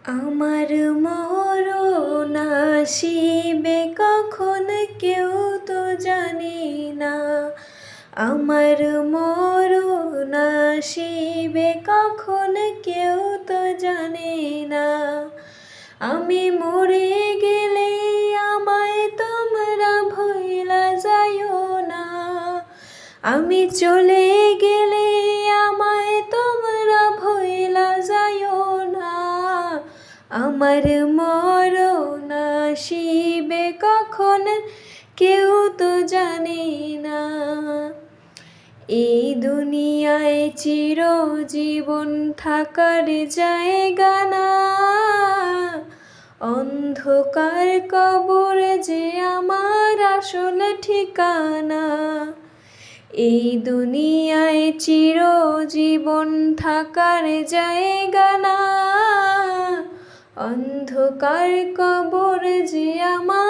আমার মরণ আসিবে কখন কেউ তো জানে না। আমার মরণ আসিবে কখন কেউ তো জানে না। আমি মরে গেলে আমায় তোমরা ভুইলা যাইও না। আমি চলে গেলে আমায় তোমরা ভুইলা যাইও না। আমার মরণ আসিবে কখন কেউ তো জানে না। এই দুনিয়ায় চিরজীবন থাকার জায়গা না। অন্ধকার কবর যে আমার আসল ঠিকানা। এই দুনিয়ায় চিরজীবন থাকার জায়গা না। অন্ধকার কবর যে আমার